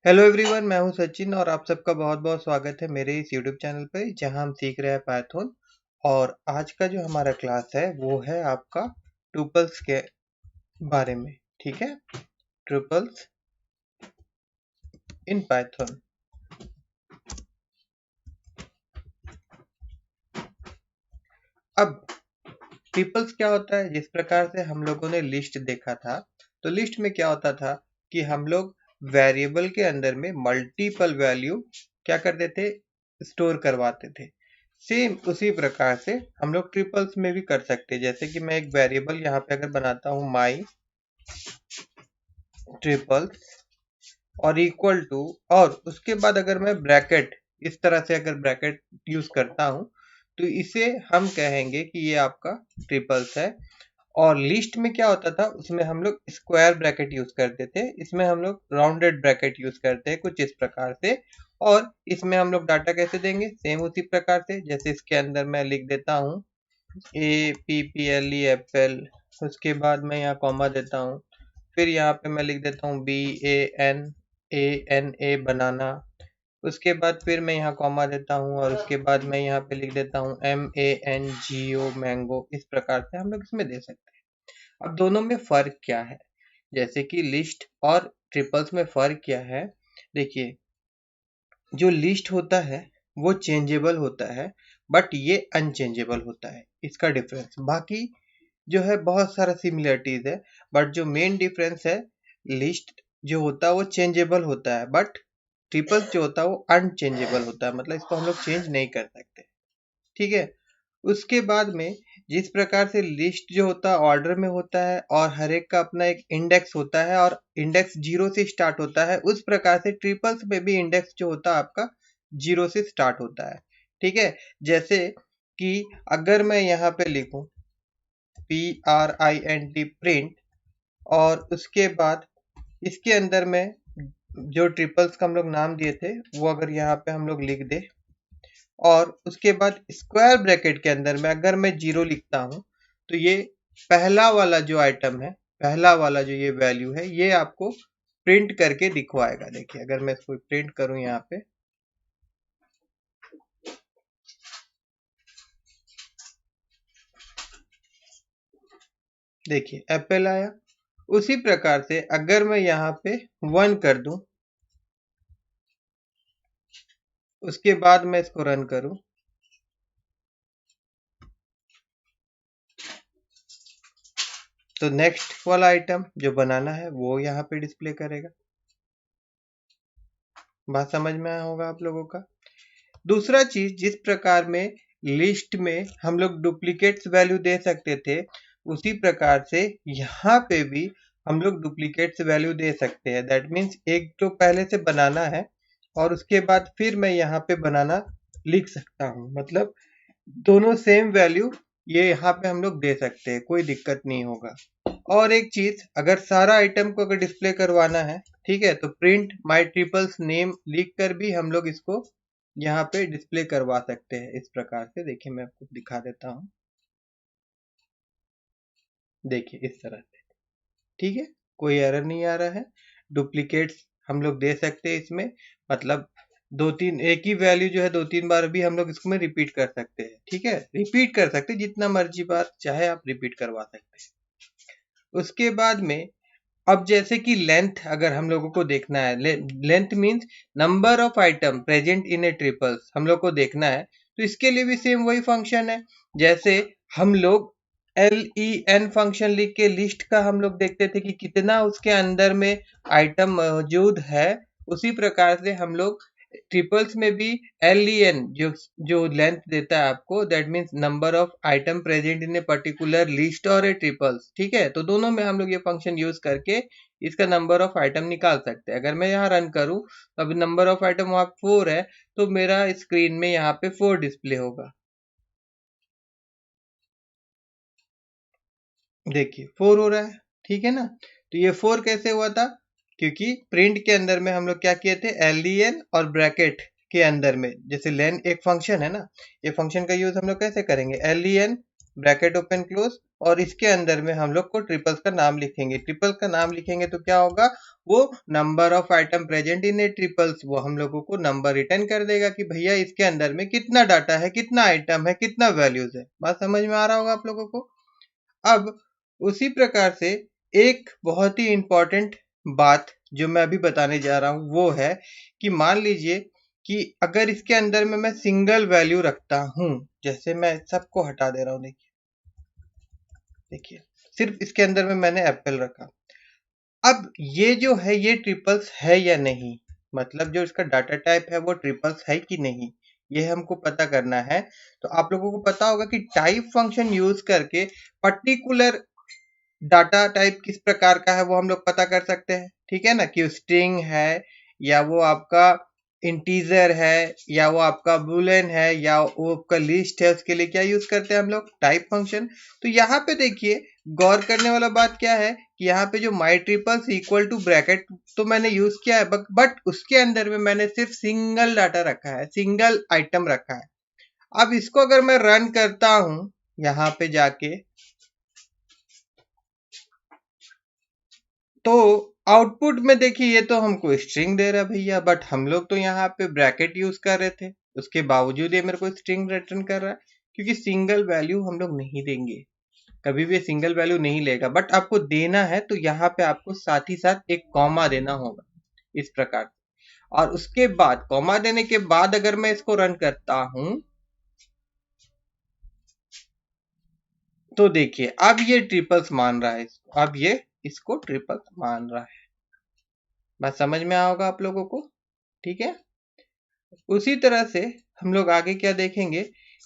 Hello everyone, मैं हूं सचिन और आप सबका बहुत बहुत स्वागत है मेरे इस यूट्यूब चैनल पे जहां हम सीख रहे हैं पाइथन। और आज का जो हमारा क्लास है वो है आपका ट्यूपल्स के बारे में। ठीक है, ट्यूपल्स इन पाइथन। अब ट्यूपल्स क्या होता है? जिस प्रकार से हम लोगों ने लिस्ट देखा था, तो लिस्ट में क्या होता था कि हम लोग वेरिएबल के अंदर में मल्टीपल वैल्यू क्या करते थे, स्टोर करवाते थे। सेम उसी प्रकार से हम लोग ट्रिपल्स में भी कर सकते हैं। जैसे कि मैं एक वेरिएबल यहाँ पे अगर बनाता हूँ माई ट्रिपल्स और इक्वल टू, और उसके बाद अगर मैं ब्रैकेट इस तरह से अगर ब्रैकेट यूज करता हूँ, तो इसे हम कहेंगे कि ये आपका ट्रिपल्स है। और लिस्ट में क्या होता था, उसमें हम लोग स्क्वायर ब्रैकेट यूज करते थे, इसमें हम लोग राउंडेड ब्रैकेट यूज करते हैं कुछ इस प्रकार से। और इसमें हम लोग डाटा कैसे देंगे, सेम उसी प्रकार से। जैसे इसके अंदर मैं लिख देता हूँ APPLE, उसके बाद मैं यहाँ कॉमा देता हूँ, फिर यहाँ पे मैं लिख देता हूँ BANANA बनाना। उसके बाद फिर मैं यहाँ कॉमा देता हूँ और उसके बाद मैं यहाँ पे लिख देता हूँ MANGO मैंगो। इस प्रकार से हम लोग इसमें दे सकते हैं। अब दोनों में फर्क क्या है, जैसे कि लिस्ट और ट्रिपल्स में फर्क क्या है। देखिए, जो लिस्ट होता है वो चेंजेबल होता है, बट ये अनचेंजेबल होता है, इसका डिफरेंस। बाकी जो है बहुत सारा सिमिलरिटीज है, बट जो मेन डिफरेंस है, लिस्ट जो होता है वो चेंजेबल होता है, बट ट्रिपल्स जो होता है वो अनचेंजेबल होता है, मतलब इसको हम लोग चेंज नहीं कर सकते। ठीक है। उसके बाद में जिस प्रकार से लिस्ट जो होता है ऑर्डर में होता है और हर एक का अपना एक इंडेक्स होता है और इंडेक्स 0 से स्टार्ट होता है, उस प्रकार से ट्रिपल्स में भी इंडेक्स जो होता है आपका 0 से स्टार्ट होता है। ठीक है। जैसे कि अगर मैं यहाँ पे लिखूं PRINT प्रिंट, और उसके बाद इसके अंदर में जो ट्रिपल्स का हम लोग नाम दिए थे वो अगर यहाँ पे हम लोग लिख दे, और उसके बाद स्क्वायर ब्रैकेट के अंदर में अगर मैं 0 लिखता हूं, तो ये पहला वाला जो आइटम है, पहला वाला जो ये वैल्यू है, ये आपको प्रिंट करके दिखवाएगा। देखिए, अगर मैं इसको प्रिंट करूं यहाँ पे, देखिए एप्पल आया। उसी प्रकार से अगर मैं यहाँ पे 1 कर दूं, उसके बाद मैं इसको रन करूं, तो नेक्स्ट वाला आइटम जो बनाना है वो यहाँ पे डिस्प्ले करेगा। बात समझ में आया होगा आप लोगों का। दूसरा चीज, जिस प्रकार में लिस्ट में हम लोग डुप्लीकेट्स वैल्यू दे सकते थे, उसी प्रकार से यहाँ पे भी हम लोग डुप्लीकेट्स वैल्यू दे सकते हैं। दैट मीन्स एक तो पहले से बनाना है और उसके बाद फिर मैं यहाँ पे बनाना लिख सकता हूँ, मतलब दोनों सेम वैल्यू ये यहाँ पे हम लोग दे सकते हैं, कोई दिक्कत नहीं होगा। और एक चीज, अगर सारा आइटम को अगर डिस्प्ले करवाना है, ठीक है, तो प्रिंट माई ट्रिपल्स नेम लिख कर भी हम लोग इसको यहाँ पे डिस्प्ले करवा सकते हैं इस प्रकार से। देखिए, मैं आपको दिखा देता हूँ। देखिए इस तरह से, ठीक है, कोई एरर नहीं आ रहा है। डुप्लीकेट्स हम लोग दे सकते हैं इसमें, मतलब दो तीन एक ही वैल्यू जो है दो तीन बार भी हम लोग इसमें रिपीट कर सकते हैं। ठीक है, रिपीट कर सकते हैं, जितना मर्जी बार चाहे आप रिपीट करवा सकते हैं। उसके बाद में अब जैसे कि लेंथ अगर हम लोगों को देखना है, length means number of item present in A triples हम लोग को देखना है, तो इसके लिए भी सेम वही फंक्शन है। जैसे हम लोग LEN फंक्शन लिख के लिस्ट का हम लोग देखते थे कि कितना उसके अंदर में आइटम मौजूद है, उसी प्रकार से हम लोग ट्रिपल्स में भी LEN जो जो लेंथ देता है आपको, that means number of item present in a particular list और ए ट्रिपल्स। ठीक है, तो दोनों में हम लोग ये फंक्शन यूज करके इसका नंबर ऑफ आइटम निकाल सकते हैं। अगर मैं यहाँ रन करूं, तो अभी नंबर ऑफ आइटम वहां 4 है, तो मेरा स्क्रीन में यहाँ पे 4 डिस्प्ले होगा। देखिए 4 हो रहा है, ठीक है ना। तो ये 4 कैसे हुआ था, क्योंकि प्रिंट के अंदर में हम लोग क्या किए थे, LEN और ब्रैकेट के अंदर में, जैसे लेन एक फंक्शन है ना, ये फंक्शन का यूज हम लोग कैसे करेंगे, LEN ब्रैकेट ओपन क्लोज और इसके अंदर में हम लोग को ट्रिपल्स का नाम लिखेंगे। ट्रिपल्स का नाम लिखेंगे तो क्या होगा, वो number of item present in A triples, वो हम लोगों को नंबर रिटर्न कर देगा कि भैया इसके अंदर में कितना डाटा है, कितना आइटम है, कितना वैल्यूज है। बात समझ में आ रहा होगा आप लोगों को। अब उसी प्रकार से एक बहुत ही इंपॉर्टेंट बात जो मैं अभी बताने जा रहा हूं वो है कि मान लीजिए कि अगर इसके अंदर में मैं सिंगल वैल्यू रखता हूं, जैसे मैं सबको हटा दे रहा हूं, देखिए देखिए सिर्फ इसके अंदर में मैंने एप्पल रखा। अब ये जो है ये ट्रिपल्स है या नहीं, मतलब जो इसका डाटा टाइप है वो ट्रिपल्स है कि नहीं, ये हमको पता करना है। तो आप लोगों को पता होगा कि टाइप फंक्शन यूज करके पर्टिकुलर डाटा टाइप किस प्रकार का है वो हम लोग पता कर सकते हैं, ठीक है ना, कि स्ट्रिंग है या वो आपका इंटीजर है या वो आपका बुलियन है या वो आपका लिस्ट है, उसके लिए क्या यूज करते हैं हम लोग, टाइप फंक्शन। तो यहाँ पे देखिए गौर करने वाला बात क्या है कि यहाँ पे जो माई ट्रिपल्स इक्वल टू ब्रैकेट तो मैंने यूज किया है, बट उसके अंदर में मैंने सिर्फ सिंगल डाटा रखा है, सिंगल आइटम रखा है। अब इसको अगर मैं रन करता हूं यहाँ पे जाके, तो आउटपुट में देखिए ये तो हमको स्ट्रिंग दे रहा है भैया, बट हम लोग तो यहाँ पे ब्रैकेट यूज कर रहे थे, उसके बावजूद ये मेरे को स्ट्रिंग रिटर्न कर रहा है, क्योंकि सिंगल वैल्यू हम लोग नहीं देंगे, कभी भी सिंगल वैल्यू नहीं लेगा। बट आपको देना है तो यहाँ पे आपको साथ ही साथ एक कॉमा देना होगा इस प्रकार। और उसके बाद कॉमा देने के बाद अगर मैं इसको रन करता हूं तो देखिए अब ये ट्रिपल्स मान रहा है इसको, अब ये इसको ट्रिपल्स मान रहा है। बात समझ में आया होगा आप लोगों को, ठीक है। उसी तरह से हम लोग आगे क्या देखेंगे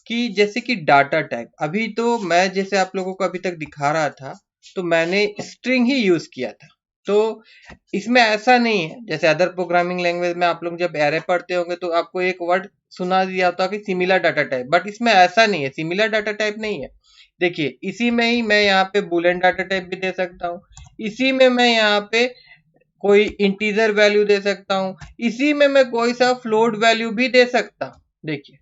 कि जैसे कि डाटा टाइप, अभी तो मैं जैसे आप लोगों को अभी तक दिखा रहा था तो मैंने स्ट्रिंग ही यूज किया था। तो इसमें ऐसा नहीं है जैसे अदर प्रोग्रामिंग लैंग्वेज में आप लोग जब एरे पढ़ते होंगे तो आपको एक वर्ड सुना दिया होता कि सिमिलर डाटा टाइप, बट इसमें ऐसा नहीं है, सिमिलर डाटा टाइप नहीं है। देखिए इसी में ही मैं यहाँ पे बुलियन डाटा टाइप भी दे सकता हूँ, इसी में मैं यहाँ पे कोई इंटीजर वैल्यू दे सकता हूं, इसी में मैं कोई सा फ्लोट वैल्यू भी दे सकता हूं, देखिए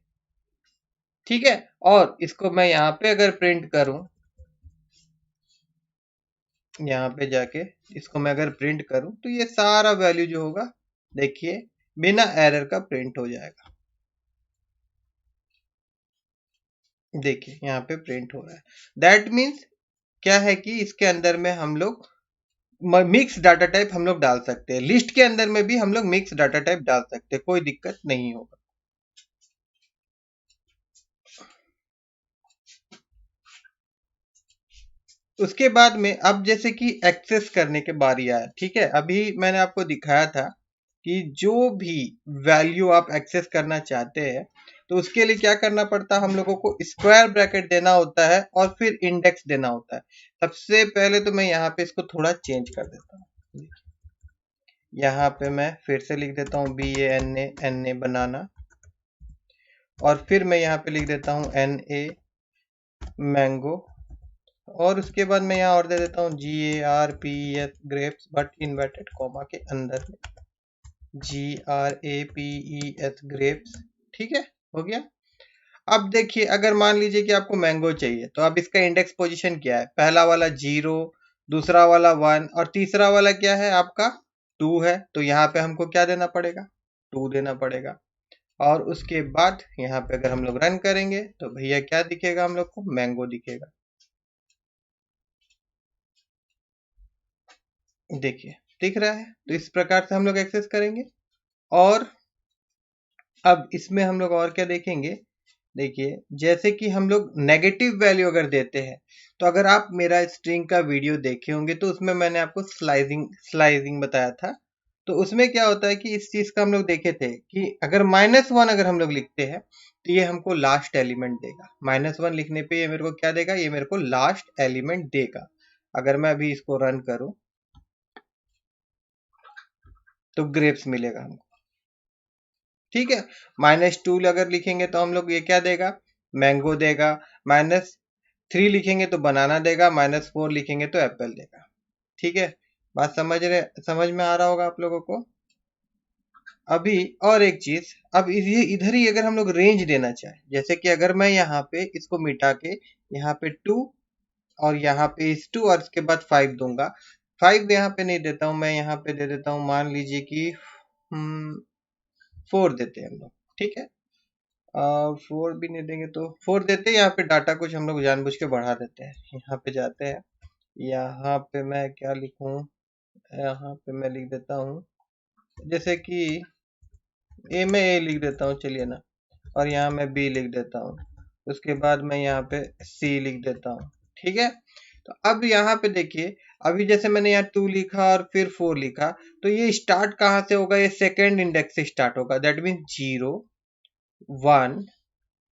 ठीक है। और इसको मैं यहाँ पे अगर प्रिंट करूं, यहाँ पे जाके इसको मैं अगर प्रिंट करूं तो ये सारा वैल्यू जो होगा देखिए बिना एरर का प्रिंट हो जाएगा। देखिए यहाँ पे प्रिंट हो रहा है। दैट मीन्स क्या है कि इसके अंदर में हम लोग मिक्स डाटा टाइप हम लोग डाल सकते हैं, लिस्ट के अंदर में भी हम लोग मिक्स डाटा टाइप डाल सकते हैं, कोई दिक्कत नहीं होगा। उसके बाद में अब जैसे कि एक्सेस करने के बारी आया, ठीक है। अभी मैंने आपको दिखाया था कि जो भी वैल्यू आप एक्सेस करना चाहते हैं तो उसके लिए क्या करना पड़ता है, हम लोगों को स्क्वायर ब्रैकेट देना होता है और फिर इंडेक्स देना होता है। सबसे पहले तो मैं यहाँ पे इसको थोड़ा चेंज कर देता हूँ, यहाँ पे मैं फिर से लिख देता हूँ BANA बनाना, और फिर मैं यहाँ पे लिख देता हूँ NA मैंगो, और उसके बाद मैं यहाँ और दे देता हूँ GARPES grapes, but inverted comma के अंदर में GRAPES ग्रेप्स, ठीक है, हो गया। अब देखिए अगर मान लीजिए कि आपको मैंगो चाहिए तो अब इसका इंडेक्स पोजीशन क्या है, पहला वाला 0, दूसरा वाला 1 और तीसरा वाला क्या है आपका 2 है, तो यहाँ पे हमको क्या देना पड़ेगा, 2 देना पड़ेगा। और उसके बाद यहाँ पे अगर हम लोग रन करेंगे तो भैया क्या दिखेगा, हम लोग को मैंगो दिखेगा। देखिए दिख रहा है, तो इस प्रकार से हम लोग एक्सेस करेंगे। और अब इसमें हम लोग और क्या देखेंगे, देखिए जैसे कि हम लोग नेगेटिव वैल्यू अगर देते हैं तो अगर आप मेरा स्ट्रिंग का वीडियो देखे होंगे तो उसमें मैंने आपको स्लाइसिंग बताया था। तो उसमें क्या होता है कि इस चीज का हम लोग देखे थे कि अगर -1 अगर हम लोग लिखते हैं तो ये हमको लास्ट एलिमेंट देगा, -1 लिखने पे ये मेरे को क्या देगा, ये मेरे को लास्ट एलिमेंट देगा। अगर मैं अभी इसको रन करूं तो ग्रेप्स मिलेगा हमको, ठीक है। -2 अगर लिखेंगे तो हम लोग ये क्या देगा, मैंगो देगा। -3 लिखेंगे तो बनाना देगा, -4 लिखेंगे तो एप्पल देगा, ठीक है। बात समझ में आ रहा होगा आप लोगों को। अभी और एक चीज, अब ये इधर ही अगर हम लोग रेंज देना चाहे, जैसे कि अगर मैं यहाँ पे इसको मिटा के यहाँ पे 2 और यहाँ पे is 2 और इसके बाद 5 दूंगा। 5 यहाँ पे नहीं देता हूँ, मैं यहाँ पे दे देता हूँ, मान लीजिए कि 4 देते हैं हम लोग, ठीक है। 4 भी नहीं देंगे तो 4 देते हैं। यहाँ पे डाटा कुछ हम लोग जानबूझ के बढ़ा देते हैं। यहाँ पे जाते हैं, यहाँ पे मैं क्या लिखूं, यहाँ पे मैं लिख देता हूँ जैसे कि ए में ए लिख देता हूँ, चलिए ना, और यहाँ मैं बी लिख देता हूँ, उसके बाद मैं यहाँ पे सी लिख देता हूँ, ठीक है। तो अब यहाँ पे देखिए, अभी जैसे मैंने यहाँ 2 लिखा और फिर 4 लिखा, तो ये स्टार्ट कहाँ से होगा, ये सेकेंड इंडेक्स से स्टार्ट होगा, दैट मीन 0 1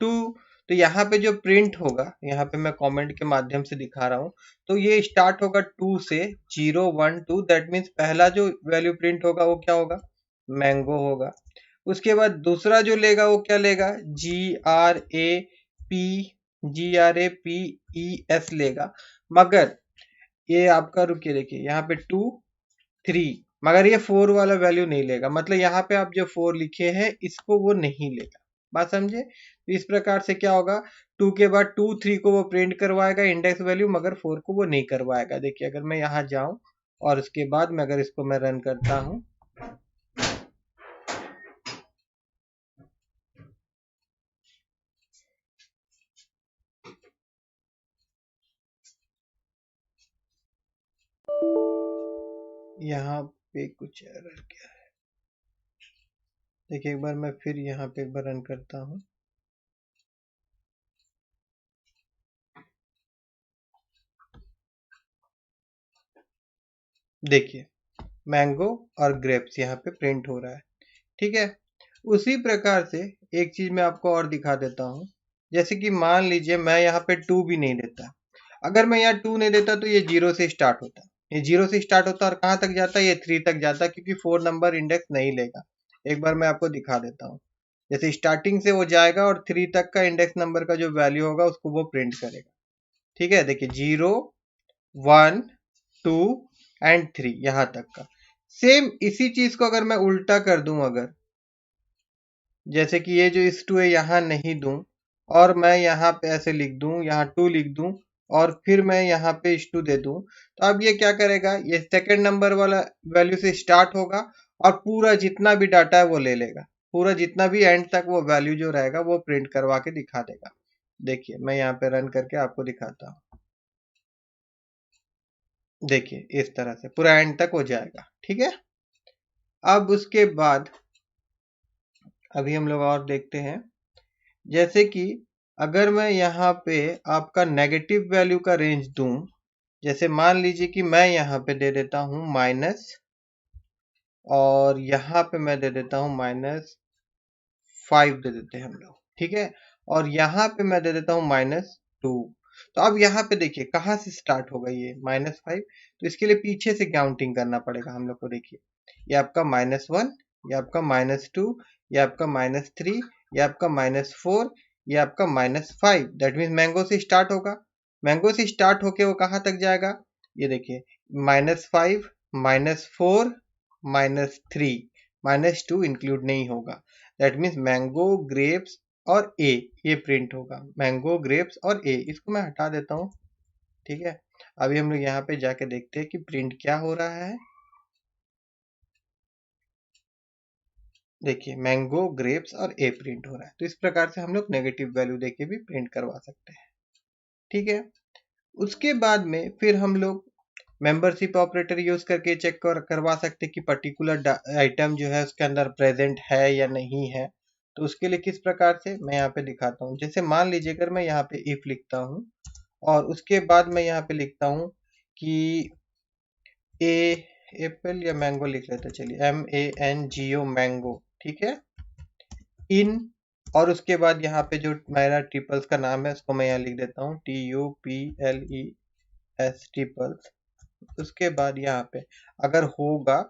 2। तो यहाँ पे जो प्रिंट होगा, यहाँ पे मैं कमेंट के माध्यम से दिखा रहा हूँ, तो ये स्टार्ट होगा 2 से, 0 1 2, दैट मीन्स पहला जो वैल्यू प्रिंट होगा वो क्या होगा, मैंगो होगा। उसके बाद दूसरा जो लेगा वो क्या लेगा, GRAP GRAPES लेगा। मगर ये आपका, रुकिए देखिए, यहाँ पे 2 3, मगर ये 4 वाला वैल्यू नहीं लेगा, मतलब यहाँ पे आप जो 4 लिखे हैं इसको वो नहीं लेगा। बात समझे। तो इस प्रकार से क्या होगा, 2 के बाद 2 3 को वो प्रिंट करवाएगा इंडेक्स वैल्यू, मगर 4 को वो नहीं करवाएगा। देखिए अगर मैं यहाँ जाऊं और उसके बाद में अगर इसको मैं रन करता हूं, यहाँ पे कुछ एरर क्या है, देखिए एक बार मैं फिर यहाँ पे एक बार रन करता हूँ। देखिए मैंगो और ग्रेप्स यहाँ पे प्रिंट हो रहा है, ठीक है। उसी प्रकार से एक चीज मैं आपको और दिखा देता हूँ, जैसे कि मान लीजिए मैं यहाँ पे 2 भी नहीं देता। अगर मैं यहाँ 2 नहीं देता तो ये 0 से स्टार्ट होता, ये 0 से स्टार्ट होता और कहाँ तक जाता, ये 3 तक जाता, क्योंकि 4 नंबर इंडेक्स नहीं लेगा। एक बार मैं आपको दिखा देता हूँ, जैसे स्टार्टिंग से वो जाएगा और 3 तक का इंडेक्स नंबर का जो वैल्यू होगा उसको वो प्रिंट करेगा, ठीक है। देखिए 0 1 2 एंड 3 यहाँ तक का। सेम इसी चीज को अगर मैं उल्टा कर दूं, अगर जैसे कि ये जो इस 2 है यहाँ नहीं दूं और मैं यहाँ पे ऐसे लिख दूं, यहाँ 2 लिख दूं और फिर मैं यहाँ पे इस 2 दे दूं, तो अब ये क्या करेगा, ये सेकंड नंबर वाला वैल्यू से स्टार्ट होगा और पूरा जितना भी डाटा है वो ले लेगा, पूरा जितना भी एंड तक वो वैल्यू जो रहेगा वो प्रिंट करवा के दिखा देगा। देखिए मैं यहाँ पे रन करके आपको दिखाता हूँ, देखिए इस तरह से पूरा एंड तक हो जाएगा, ठीक है। अब उसके बाद अभी हम लोग और देखते हैं, जैसे कि अगर मैं यहाँ पे आपका नेगेटिव वैल्यू का रेंज दूं, जैसे मान लीजिए कि मैं यहाँ पे दे देता हूँ माइनस, और यहाँ पे मैं दे देता हूँ -5 दे देते हैं हम लोग, ठीक है। और यहाँ पे मैं दे देता हूँ -2। तो अब यहाँ पे देखिए कहाँ से स्टार्ट होगा ये -5, तो इसके लिए पीछे से काउंटिंग करना पड़ेगा हम लोग को। देखिए ये आपका -1, ये आपका -2, ये आपका -3, ये आपका -4, ये आपका -5, दैट मीन्स मैंगो से स्टार्ट होगा। मैंगो से स्टार्ट होके वो कहाँ तक जाएगा, ये देखिए -5 -4 -3 -2 इंक्लूड नहीं होगा, दैट मीन्स मैंगो ग्रेप्स और ए, ये प्रिंट होगा मैंगो ग्रेप्स और ए। इसको मैं हटा देता हूँ, ठीक है। अभी हम लोग यहाँ पे जाके देखते हैं कि प्रिंट क्या हो रहा है। देखिए मैंगो ग्रेप्स और ए प्रिंट हो रहा है। तो इस प्रकार से हम लोग नेगेटिव वैल्यू देके भी प्रिंट करवा सकते हैं, ठीक है। उसके बाद में फिर हम लोग मेंबरशिप ऑपरेटर यूज करके चेक करवा सकते हैं कि पर्टिकुलर आइटम जो है उसके अंदर प्रेजेंट है या नहीं है। तो उसके लिए किस प्रकार से मैं यहाँ पे दिखाता हूँ, जैसे मान लीजिए अगर मैं यहाँ पे इफ लिखता हूँ और उसके बाद मैं यहाँ पे लिखता हूँ कि ए एप्पल या मैंगो लिख लेते, चलिए MANGO मैंगो, ठीक है, इन, और उसके बाद यहाँ पे जो मेरा ट्रिपल्स का नाम है उसको मैं यहाँ लिख देता हूँ TUPLES ट्रिपल्स। उसके बाद यहाँ पे अगर होगा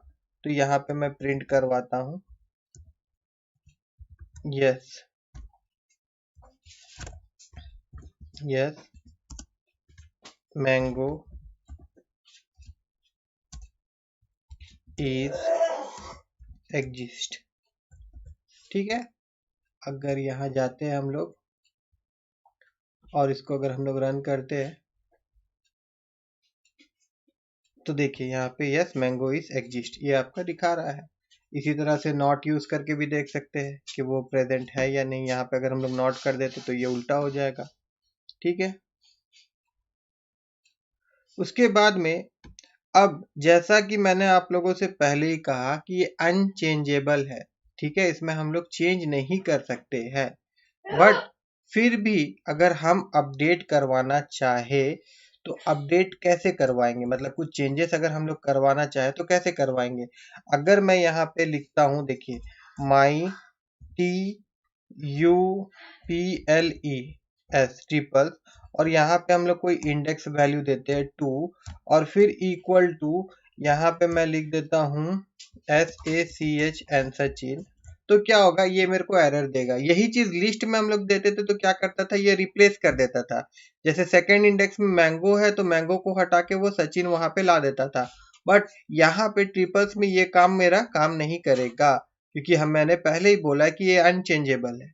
तो यहाँ पे मैं प्रिंट करवाता हूँ yes yes mango is exist, ठीक है। अगर यहाँ जाते हैं हम लोग और इसको अगर हम लोग रन करते हैं, तो देखिए यहाँ पे यस मैंगो इज एग्जिस्ट ये आपका दिखा रहा है। इसी तरह से नॉट यूज करके भी देख सकते हैं कि वो प्रेजेंट है या नहीं। यहाँ पे अगर हम लोग नॉट कर देते तो ये उल्टा हो जाएगा। ठीक है, उसके बाद में अब जैसा कि मैंने आप लोगों से पहले ही कहा कि ये अनचेंजेबल है। ठीक है, इसमें हम लोग चेंज नहीं कर सकते हैं, बट फिर भी अगर हम अपडेट करवाना चाहे तो अपडेट कैसे करवाएंगे, मतलब कुछ चेंजेस अगर हम लोग करवाना चाहे तो कैसे करवाएंगे। अगर मैं यहाँ पे लिखता हूँ, देखिए माई TUPLES ट्रिपल, और यहाँ पे हम लोग कोई इंडेक्स वैल्यू देते हैं 2, और फिर इक्वल टू यहाँ पे मैं लिख देता हूँ SACHN सचिन, तो क्या होगा, ये मेरे को एरर देगा। यही चीज लिस्ट में हम लोग देते थे तो क्या करता था, ये रिप्लेस कर देता था। जैसे सेकंड इंडेक्स में मैंगो है तो मैंगो को हटा के वो सचिन वहां पे ला देता था। बट यहाँ पे ट्रिपल्स में ये काम मेरा काम नहीं करेगा, क्योंकि मैंने पहले ही बोला कि ये अनचेंजेबल है।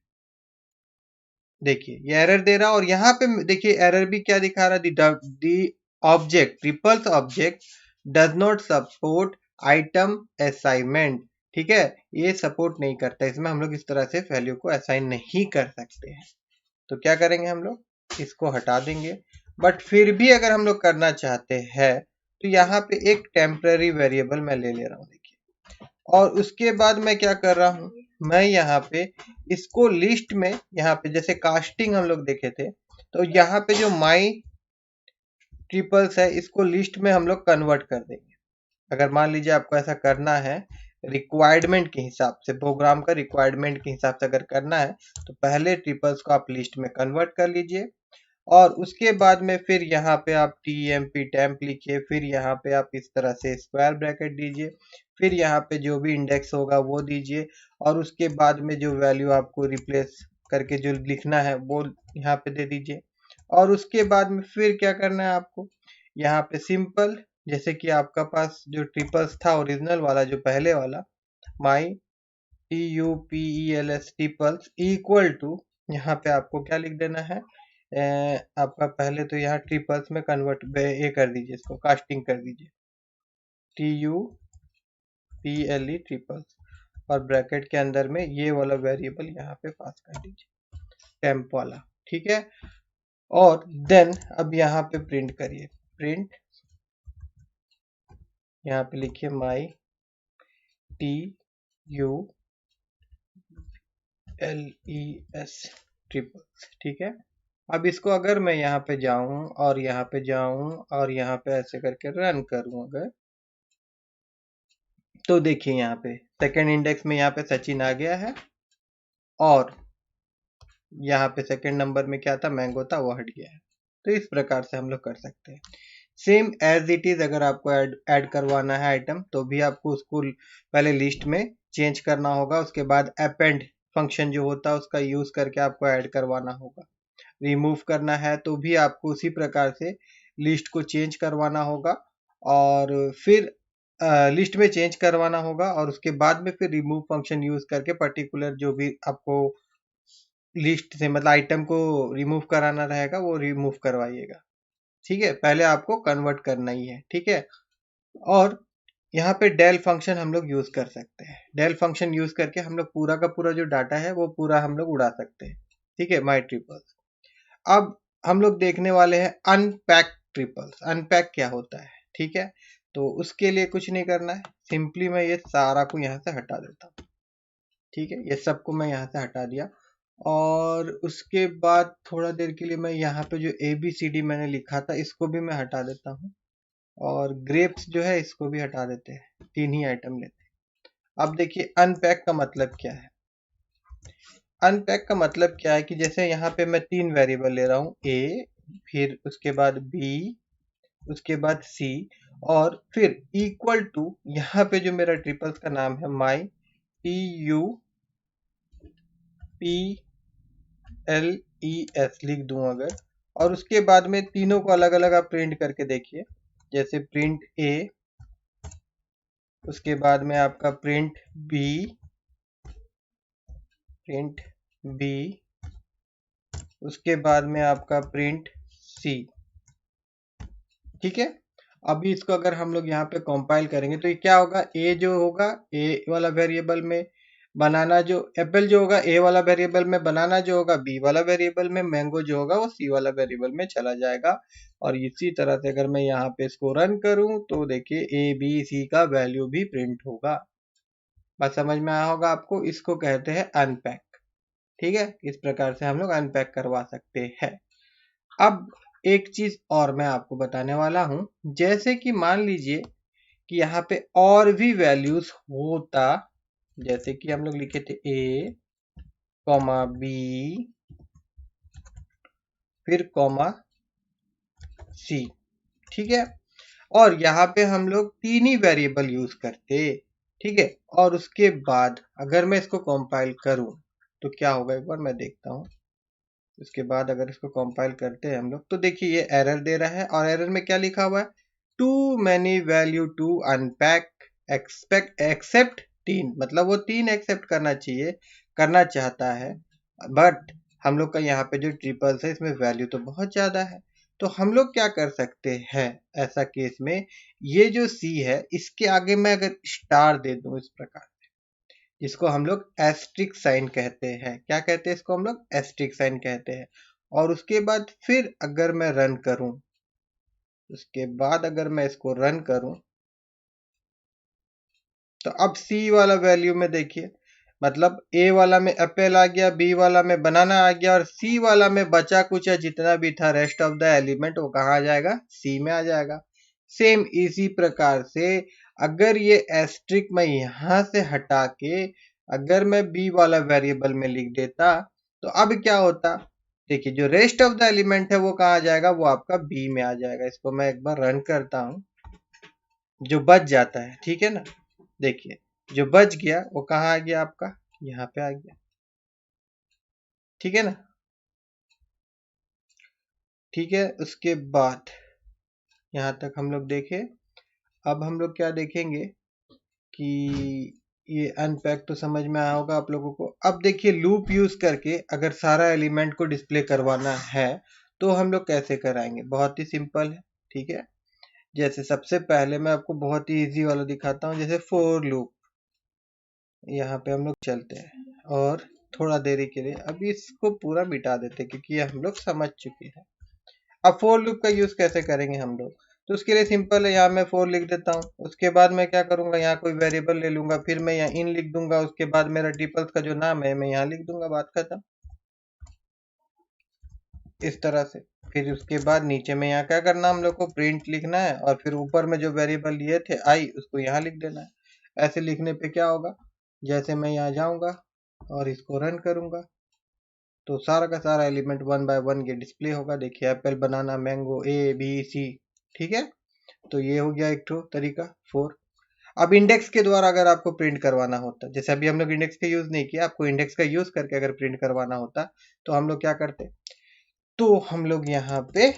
देखिए ये एरर दे रहा, और यहाँ पे देखिए एरर भी क्या दिखा रहा, the object triples object does not support item assignment. ठीक है, ये सपोर्ट नहीं करता, इसमें हम लोग इस तरह से वैल्यू को असाइन नहीं कर सकते हैं। तो क्या करेंगे, हम लोग इसको हटा देंगे। बट फिर भी अगर हम लोग करना चाहते हैं तो यहाँ पे एक टेम्पररी वेरिएबल मैं ले रहा हूँ, देखिए। और उसके बाद मैं क्या कर रहा हूँ, मैं यहाँ पे इसको लिस्ट में, यहाँ पे जैसे कास्टिंग हम लोग देखे थे, तो यहाँ पे जो माई ट्रिपल्स है इसको लिस्ट में हम लोग कन्वर्ट कर देंगे। अगर मान लीजिए आपको ऐसा करना है रिक्वायरमेंट के हिसाब से, प्रोग्राम का रिक्वायरमेंट के हिसाब से अगर करना है तो पहले ट्रिपल्स को आप लिस्ट में कन्वर्ट कर लीजिए, और उसके बाद में फिर यहाँ पे आप TMP टेम्प लिखिए, फिर यहाँ पे आप इस तरह से स्क्वायर ब्रैकेट दीजिए, फिर यहाँ पे जो भी इंडेक्स होगा वो दीजिए, और उसके बाद में जो वैल्यू आपको रिप्लेस करके जो लिखना है वो यहाँ पे दे दीजिए। और उसके बाद में फिर क्या करना है आपको, यहाँ पे सिंपल, जैसे कि आपका पास जो ट्रिपल्स था ओरिजिनल वाला जो पहले वाला, माई TUPELS ट्रिपल्स इक्वल टू, यहाँ पे आपको क्या लिख देना है, आपका पहले तो यहाँ ट्रिपल्स में कन्वर्ट ये कर दीजिए, इसको कास्टिंग कर दीजिए TUPLE ट्रिपल्स, और ब्रैकेट के अंदर में ये वाला वेरिएबल यहाँ पे पास कर दीजिए, टेम्प वाला। ठीक है, और देन अब यहाँ पे प्रिंट करिए, प्रिंट यहाँ पे लिखिए माई TULES ट्रिपल्स। ठीक है, अब इसको अगर मैं यहाँ पे जाऊं और यहाँ पे जाऊं और यहाँ पे ऐसे करके रन करूं अगर, तो देखिए यहाँ पे सेकंड इंडेक्स में यहाँ पे सचिन आ गया है, और यहाँ पे सेकंड नंबर में क्या था, मैंगो था, वो हट गया है। तो इस प्रकार से हम लोग कर सकते हैं। सेम एज इट इज अगर आपको ऐड करवाना है आइटम, तो भी आपको उसको पहले लिस्ट में चेंज करना होगा, उसके बाद अपेंड फंक्शन जो होता है उसका यूज करके आपको ऐड करवाना होगा। रिमूव करना है तो भी आपको उसी प्रकार से लिस्ट को चेंज करवाना होगा, और फिर लिस्ट में चेंज करवाना होगा, और उसके बाद में फिर रिमूव फंक्शन यूज करके पर्टिकुलर जो भी आपको लिस्ट से मतलब आइटम को रिमूव कराना रहेगा वो रिमूव करवाइएगा। ठीक है, पहले आपको कन्वर्ट करना ही है। ठीक है, और यहाँ पे डेल फंक्शन हम लोग यूज कर सकते हैं। डेल फंक्शन यूज करके हम लोग पूरा का पूरा जो डाटा है वो पूरा हम लोग उड़ा सकते हैं। ठीक है, माई ट्रिपल्स। अब हम लोग देखने वाले हैं अनपैक ट्रिपल्स। अनपैक क्या होता है, ठीक है, तो उसके लिए कुछ नहीं करना है, सिंपली मैं ये सारा को यहाँ से हटा देता हूँ। ठीक है, ये सबको मैं यहाँ से हटा दिया, और उसके बाद थोड़ा देर के लिए मैं यहाँ पे जो ABCD मैंने लिखा था इसको भी मैं हटा देता हूँ, और ग्रेप्स जो है इसको भी हटा देते हैं, 3 ही आइटम लेते हैं। अब देखिए अनपैक का मतलब क्या है। अनपैक का मतलब क्या है कि जैसे यहाँ पे मैं 3 वेरिएबल ले रहा हूँ, A, फिर उसके बाद B, उसके बाद C, और फिर इक्वल टू यहाँ पे जो मेरा ट्रिपल्स का नाम है माई TUPLES लिख दूं अगर, और उसके बाद में तीनों को अलग अलग आप प्रिंट करके देखिए, जैसे प्रिंट A, उसके बाद में आपका प्रिंट B, उसके बाद में आपका प्रिंट C। ठीक है, अभी इसको अगर हम लोग यहाँ पे कंपाइल करेंगे तो ये क्या होगा, ए जो होगा ए वाला वेरिएबल में, बनाना जो एप्पल जो होगा ए वाला वेरिएबल में, बनाना जो होगा बी वाला वेरिएबल में, मैंगो जो होगा वो सी वाला वेरिएबल में चला जाएगा। और इसी तरह से अगर मैं यहाँ पे इसको रन करूं तो देखिए ए बी सी का वैल्यू भी प्रिंट होगा। बात समझ में आया होगा आपको, इसको कहते हैं अनपैक। ठीक है, इस प्रकार से हम लोग अनपैक करवा सकते हैं। अब एक चीज और मैं आपको बताने वाला हूं, जैसे कि मान लीजिए कि यहाँ पे और भी वैल्यूज होता, जैसे कि हम लोग लिखे थे ए कॉमा बी फिर कॉमा सी, ठीक है, और यहाँ पे हम लोग तीन ही वेरिएबल यूज करते, ठीक है, और उसके बाद अगर मैं इसको कंपाइल करूं तो क्या होगा, एक बार मैं देखता हूं। उसके बाद अगर इसको कंपाइल करते हैं हम लोग तो देखिए ये एरर दे रहा है, और एरर में क्या लिखा हुआ है, too many value to unpack expect except तीन, मतलब वो तीन एक्सेप्ट करना चाहिए, करना चाहता है, बट हम लोग का यहाँ पे जो ट्रिपल्स है इसमें वैल्यू तो बहुत ज्यादा है। तो हम लोग क्या कर सकते हैं ऐसा केस में, ये जो सी है इसके आगे मैं अगर स्टार दे दूं इस प्रकार, इसको हम लोग एस्ट्रिक साइन कहते हैं। क्या कहते हैं इसको हम लोग, एस्ट्रिक साइन कहते हैं। और उसके बाद फिर अगर मैं रन करूं, उसके बाद अगर मैं इसको रन करूं तो अब सी वाला वैल्यू में देखिए, मतलब ए वाला में एप्पल आ गया, बी वाला में बनाना आ गया, और सी वाला में बचा कुछ जितना भी था रेस्ट ऑफ द एलिमेंट वो कहाँ आ जाएगा, सी में आ जाएगा। सेम इसी प्रकार से अगर ये एस्ट्रिक मैं यहां से हटा के अगर मैं बी वाला वेरिएबल में लिख देता तो अब क्या होता, देखिए जो रेस्ट ऑफ द एलिमेंट है वो कहाँ आ जाएगा, वो आपका बी में आ जाएगा। इसको मैं एक बार रन करता हूं, जो बच जाता है, ठीक है ना, देखिए जो बच गया वो कहाँ आ गया आपका, यहाँ पे आ गया, ठीक है ना। ठीक है, उसके बाद यहाँ तक हम लोग देखें। अब हम लोग क्या देखेंगे कि ये अनपैक तो समझ में आया होगा आप लोगों को। अब देखिए लूप यूज करके अगर सारा एलिमेंट को डिस्प्ले करवाना है तो हम लोग कैसे कराएंगे, बहुत ही सिंपल है, ठीक है। जैसे सबसे पहले मैं आपको बहुत ही इजी वाला दिखाता हूँ, जैसे फोर लूप, यहाँ पे हम लोग चलते हैं और थोड़ा देरी के लिए अभी इसको पूरा मिटा देते हैं क्योंकि ये हम लोग समझ चुके हैं। अब फोर लूप का यूज कैसे करेंगे हम लोग, तो उसके लिए सिंपल है, यहाँ मैं फोर लिख देता हूँ। उसके बाद मैं क्या करूंगा, यहाँ कोई वेरिएबल ले लूंगा, फिर मैं यहाँ इन लिख दूंगा, उसके बाद मेरा ट्रिपल्स का जो नाम है मैं यहाँ लिख दूंगा, बात खत्म, इस तरह से। फिर उसके बाद नीचे में यहाँ क्या करना, हम लोग को प्रिंट लिखना है, और फिर ऊपर में जो वेरिएबल लिए थे आई उसको यहाँ लिख देना है। ऐसे लिखने पे क्या होगा, जैसे मैं यहाँ जाऊंगा और इसको रन करूंगा तो सारा का सारा एलिमेंट वन बाय वन ये डिस्प्ले होगा। देखिए apple, banana, mango, A B C, ठीक है। तो ये हो गया एक तो तरीका फोर। अब इंडेक्स के द्वारा अगर आपको प्रिंट करवाना होता, जैसे अभी हम लोग इंडेक्स का यूज नहीं किया, आपको इंडेक्स का यूज करके अगर प्रिंट करवाना होता तो हम लोग क्या करते, तो हम लोग यहाँ पे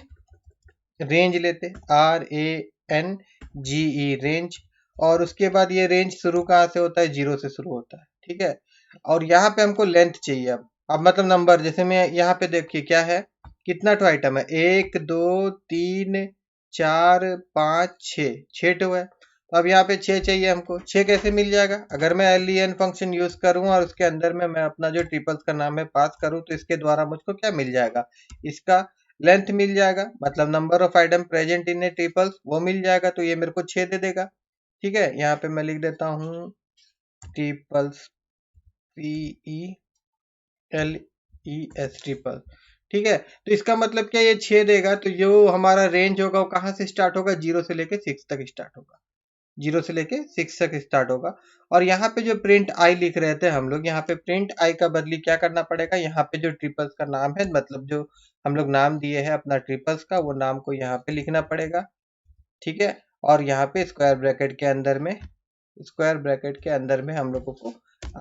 रेंज लेते, RANGE रेंज, और उसके बाद ये रेंज शुरू कहाँ से होता है, जीरो से शुरू होता है, ठीक है। और यहाँ पे हमको लेंथ चाहिए, अब मतलब नंबर, जैसे मैं यहाँ पे देखिए क्या है, कितना तो आइटम है, 1 2 3 4 5 6, 6 तो है। तो अब यहाँ पे 6 चाहिए हमको, 6 कैसे मिल जाएगा, अगर मैं len फंक्शन यूज करूँ और उसके अंदर में मैं अपना जो ट्रिपल्स का नाम है पास करूँ तो इसके द्वारा मुझको क्या मिल जाएगा, इसका लेंथ मिल जाएगा, मतलब number of item present in A triples वो मिल जाएगा, तो ये मेरे को 6 दे देगा, ठीक है। यहाँ पे मैं लिख देता हूँ ट्रिपल्स, PELES ट्रिपल, ठीक है। तो इसका मतलब क्या, ये 6 देगा, तो जो हमारा रेंज होगा वो कहाँ से स्टार्ट होगा, 0 से लेके 6 तक स्टार्ट होगा, 0 से लेके 6 तक स्टार्ट होगा। और यहाँ पे जो प्रिंट आई लिख रहे थे हम लोग, यहाँ पे प्रिंट आई का बदली क्या करना पड़ेगा, यहाँ पे जो ट्रिपल्स का नाम है, मतलब जो हम लोग नाम दिए हैं अपना ट्रिपल्स का, वो नाम को यहाँ पे लिखना पड़ेगा, ठीक है। और यहाँ पे स्क्वायर ब्रैकेट के अंदर में, स्क्वायर ब्रैकेट के अंदर में हम लोगों को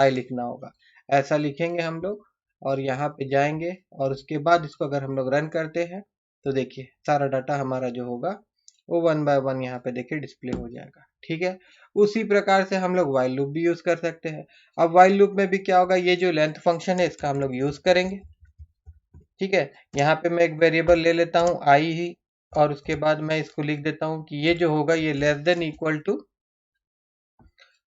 आई लिखना होगा, ऐसा लिखेंगे हम लोग। और यहाँ पे जाएंगे और उसके बाद इसको अगर हम लोग रन करते हैं तो देखिए सारा डाटा हमारा जो होगा वो वन बाय वन यहाँ पे देखिए डिस्प्ले हो जाएगा, ठीक है। उसी प्रकार से हम लोग वाइल लूप भी यूज कर सकते हैं। अब वाइल लूप में भी क्या होगा, ये जो लेंथ फंक्शन है इसका हम लोग यूज करेंगे, ठीक है। यहाँ पे मैं एक वेरिएबल ले लेता हूँ आई ही, और उसके बाद मैं इसको लिख देता हूं कि ये जो होगा ये लेस देन इक्वल टू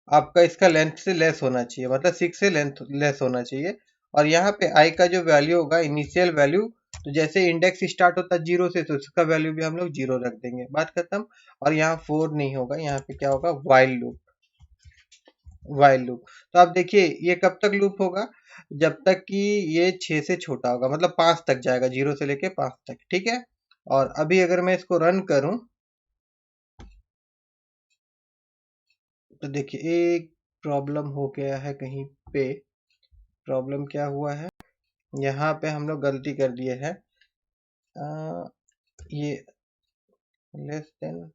आपका इसका लेंथ से लेस होना चाहिए, मतलब 6 से लेंथ लेस होना चाहिए। और यहाँ पे आई का जो वैल्यू होगा इनिशियल वैल्यू, तो जैसे इंडेक्स स्टार्ट होता है 0 से तो इसका वैल्यू भी हम लोग 0 रख देंगे, बात खत्म। और यहाँ 4 नहीं होगा, यहाँ पे क्या होगा, वाइल लूप। वाइल लूप, तो आप देखिए ये कब तक लूप होगा, जब तक कि ये 6 से छोटा होगा, मतलब 5 तक जाएगा, 0 से लेके 5 तक, ठीक है। और अभी अगर मैं इसको रन करूं तो देखिए एक प्रॉब्लम हो गया है कहीं पे। प्रॉब्लम क्या हुआ है, यहाँ पे हम लोग गलती कर दिए हैं। ये लेस देन,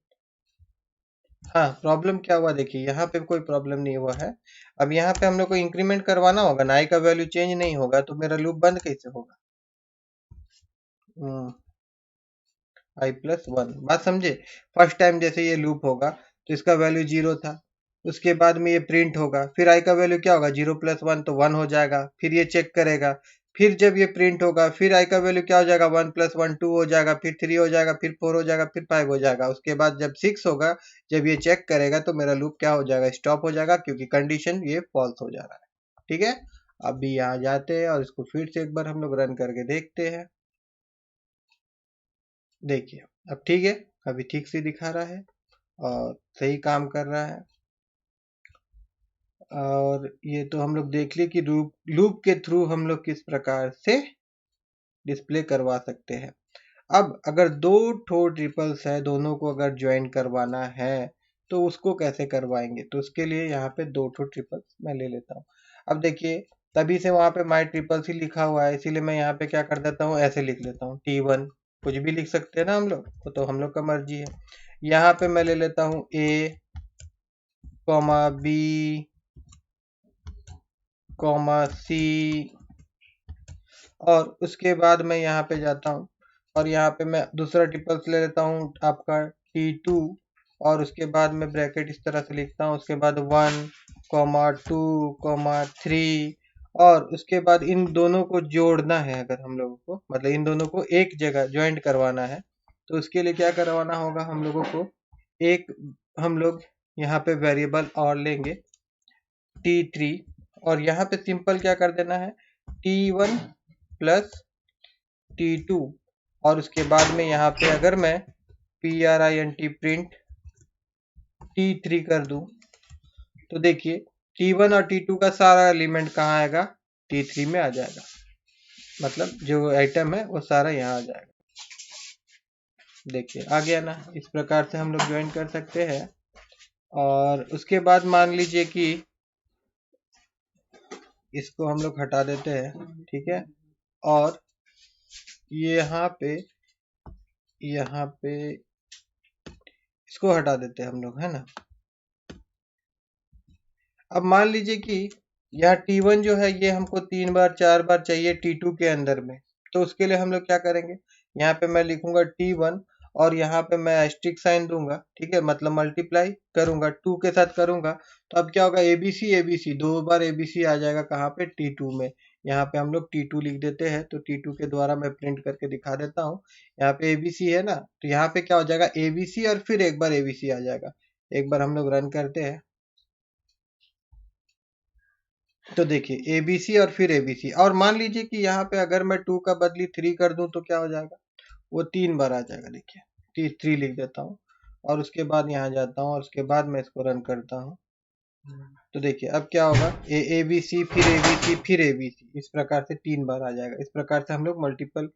हाँ प्रॉब्लम क्या हुआ देखिए, यहाँ पे कोई प्रॉब्लम नहीं हुआ है। अब यहाँ पे हम लोग को इंक्रीमेंट करवाना होगा ना, आई का वैल्यू चेंज नहीं होगा तो मेरा लूप बंद कैसे होगा। i+1, बात समझे। फर्स्ट टाइम जैसे ये लूप होगा तो इसका वैल्यू 0 था, उसके बाद में ये प्रिंट होगा, फिर i का वैल्यू क्या होगा, 0+1 तो 1 हो जाएगा, फिर ये चेक करेगा, फिर जब ये प्रिंट होगा फिर i का वैल्यू क्या हो जाएगा, 1+1 2 हो जाएगा, फिर 3 हो जाएगा, फिर 4 हो जाएगा, फिर 5 हो जाएगा। उसके बाद जब 6 होगा, जब ये चेक करेगा तो मेरा लूप क्या हो जाएगा, स्टॉप हो जाएगा, क्योंकि कंडीशन ये फॉल्स हो जा रहा है, ठीक है। अभी यहाँ जाते हैं और इसको फिर से एक बार हम लोग रन करके देखते हैं। देखिए अब ठीक है, अभी ठीक से दिखा रहा है और सही काम कर रहा है। और ये तो हम लोग देख लिए कि लूप लूप के थ्रू हम लोग किस प्रकार से डिस्प्ले करवा सकते हैं। अब अगर दो ठो ट्रिपल्स है, दोनों को अगर ज्वाइन करवाना है तो उसको कैसे करवाएंगे, तो उसके लिए यहाँ पे दो ठो ट्रिपल्स मैं ले लेता हूँ। अब देखिए तभी से वहां पे माई ट्रिपल्स ही लिखा हुआ है, इसीलिए मैं यहाँ पे क्या कर देता हूँ, ऐसे लिख लेता हूँ T1, कुछ भी लिख सकते हैं ना हम लोग, तो हम लोग का मर्जी है। यहाँ पे मैं ले लेता हूँ A, B, C, और उसके बाद मैं यहाँ पे जाता हूँ और यहाँ पे मैं दूसरा ट्रिपल्स ले लेता हूँ आपका T2, और उसके बाद मैं ब्रैकेट इस तरह से लिखता हूँ, उसके बाद 1, 2, 3, और उसके बाद इन दोनों को जोड़ना है अगर हम लोगों को, मतलब इन दोनों को एक जगह ज्वाइंट करवाना है, तो उसके लिए क्या करवाना होगा हम लोगों को, एक हम लोग यहाँ पे वेरिएबल और लेंगे T3, और यहाँ पे सिंपल क्या कर देना है, T1 प्लस T2, और उसके बाद में यहाँ पे अगर मैं print T3 कर दूं तो देखिए T1 और T2 का सारा एलिमेंट कहाँ आएगा, T3 में आ जाएगा, मतलब जो आइटम है वो सारा यहाँ आ जाएगा। देखिए आ गया ना, इस प्रकार से हम लोग ज्वाइन कर सकते हैं। और उसके बाद मान लीजिए कि इसको हम लोग हटा देते हैं, ठीक है। और यहाँ पे इसको हटा देते हैं हम लोग, है ना। अब मान लीजिए कि यह T1 जो है ये हमको 3 बार 4 बार चाहिए T2 के अंदर में, तो उसके लिए हम लोग क्या करेंगे, यहाँ पे मैं लिखूंगा T1 और यहाँ पे मैं एस्ट्रिक साइन दूंगा, ठीक है, मतलब मल्टीप्लाई करूंगा 2 के साथ करूंगा, तो अब क्या होगा, ABC ABC 2 बार ABC आ जाएगा कहाँ पे, T2 में। यहाँ पे हम लोग T2 लिख देते हैं, तो T2 के द्वारा मैं प्रिंट करके दिखा देता हूँ। यहाँ पे ABC है ना, तो यहाँ पे क्या हो जाएगा, ABC और फिर एक बार ABC आ जाएगा। एक बार हम लोग रन करते हैं तो देखिए ABC और फिर ABC, और मान लीजिए कि यहाँ पे अगर मैं 2 का बदली 3 कर दूं तो क्या हो जाएगा, वो 3 बार आ जाएगा। देखिए 3 लिख देता हूँ और उसके बाद यहाँ जाता हूँ और उसके बाद मैं इसको रन करता हूँ, तो देखिए अब क्या होगा, ABC फिर ABC फिर ABC, इस प्रकार से 3 बार आ जाएगा। इस प्रकार से हम लोग मल्टीपल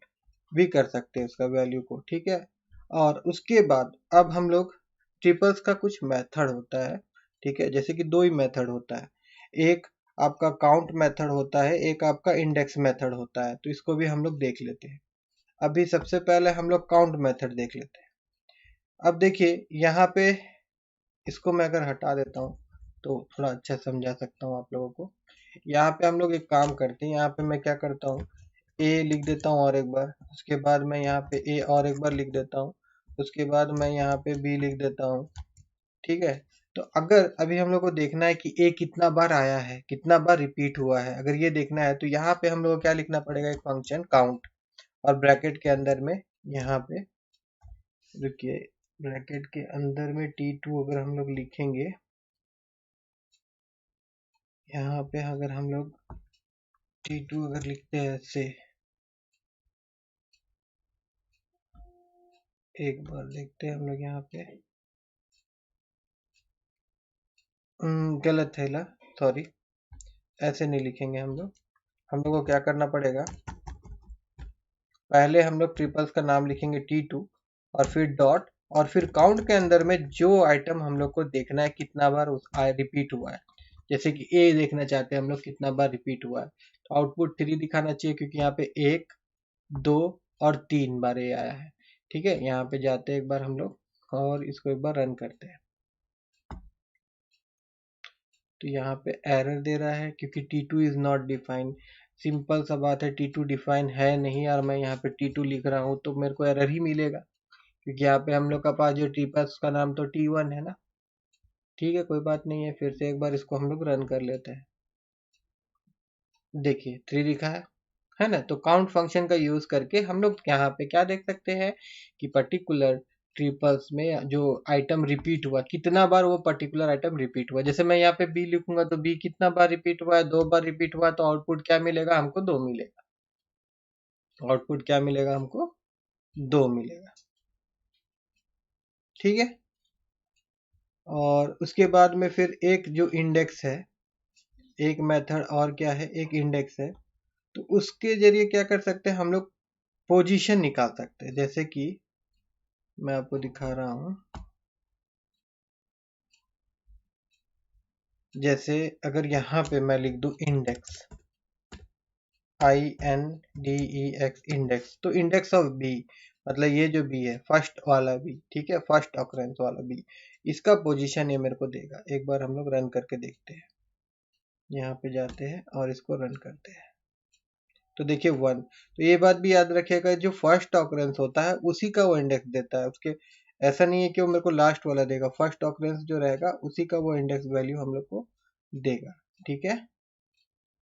भी कर सकते हैं उसका वैल्यू को, ठीक है। और उसके बाद अब हम लोग ट्रिपल्स का कुछ मेथड होता है, ठीक है, जैसे कि दो ही मेथड होता है, एक आपका काउंट मेथड होता है, एक आपका इंडेक्स मेथड होता है, तो इसको भी हम लोग देख लेते हैं। अभी सबसे पहले हम लोग काउंट मेथड देख लेते हैं। अब देखिए यहाँ पे इसको मैं अगर हटा देता हूँ तो थोड़ा अच्छा समझा सकता हूँ आप लोगों को। यहाँ पे हम लोग एक काम करते हैं, यहाँ पे मैं क्या करता हूँ, ए लिख देता हूँ और एक बार, उसके बाद मैं यहाँ पे ए और एक बार लिख देता हूँ, उसके बाद मैं यहाँ पे बी लिख देता हूँ, ठीक है। तो अगर अभी हम लोग को देखना है कि ए कितना बार आया है, कितना बार रिपीट हुआ है, अगर ये देखना है तो यहाँ पे हम लोग को क्या लिखना पड़ेगा, एक फंक्शन काउंट, और ब्रैकेट के अंदर में यहाँ पे रुकिए, ब्रैकेट के अंदर में T2 अगर हम लोग लिखेंगे, यहाँ पे अगर हम लोग T2 अगर लिखते हैं ऐसे, एक बार देखते हैं हम लोग यहाँ पे, गलत है ला, सॉरी, ऐसे नहीं लिखेंगे हम लोग। हम लोग को क्या करना पड़ेगा, पहले हम लोग ट्रिपल्स का नाम लिखेंगे T2 और फिर डॉट और फिर काउंट के अंदर में जो आइटम हम लोग को देखना है कितना बार उस रिपीट हुआ है, जैसे कि ए देखना चाहते हैं हम लोग कितना बार रिपीट हुआ है, तो आउटपुट 3 दिखाना चाहिए क्योंकि यहाँ पे 1, 2 और 3 बार ए आया है। ठीक है, यहाँ पे जाते हैं एक बार हम लोग और इसको एक बार रन करते हैं, तो यहाँ पे एरर दे रहा है क्योंकि T2 is not defined. Simple सा बात है, T2 डिफाइन है नहीं और मैं यहाँ पे T2 लिख रहा हूँ तो मेरे को एरर ही मिलेगा, क्योंकि यहाँ पे हम लोग का पास जो ट्रिपल्स का नाम तो T1 है ना। ठीक है, कोई बात नहीं है, फिर से एक बार इसको हम लोग रन कर लेते हैं। देखिए 3 लिखा है ना। तो काउंट फंक्शन का यूज करके हम लोग यहाँ पे क्या देख सकते हैं कि पर्टिकुलर ट्रिपल्स में जो आइटम रिपीट हुआ, कितना बार वो पर्टिकुलर आइटम रिपीट हुआ। जैसे मैं यहाँ पे बी लिखूंगा तो बी कितना बार रिपीट हुआ है, 2 बार रिपीट हुआ, तो आउटपुट क्या मिलेगा हमको, 2 मिलेगा। आउटपुट क्या मिलेगा हमको, 2 मिलेगा। ठीक है, और उसके बाद में फिर एक जो इंडेक्स है, एक मेथड और क्या है, एक इंडेक्स है, तो उसके जरिए क्या कर सकते हैं हम लोग, पोजीशन निकाल सकते हैं। जैसे कि मैं आपको दिखा रहा हूं, जैसे अगर यहाँ पे मैं लिख दूं इंडेक्स, INDEX इंडेक्स, तो इंडेक्स ऑफ बी, मतलब ये जो बी है फर्स्ट वाला बी, ठीक है, फर्स्ट ऑकरेंस वाला बी, इसका पोजीशन ये मेरे को देगा। एक बार हम लोग रन करके देखते हैं, यहाँ पे जाते हैं और इसको रन करते हैं, तो देखिए 1। तो ये बात भी याद रखिएगा, जो फर्स्ट ऑकरेंस होता है उसी का वो इंडेक्स देता है, उसके ऐसा नहीं है कि वो मेरे को लास्ट वाला देगा, फर्स्ट ऑकरेंस जो रहेगा उसी का वो इंडेक्स वैल्यू हम लोग को देगा। ठीक है।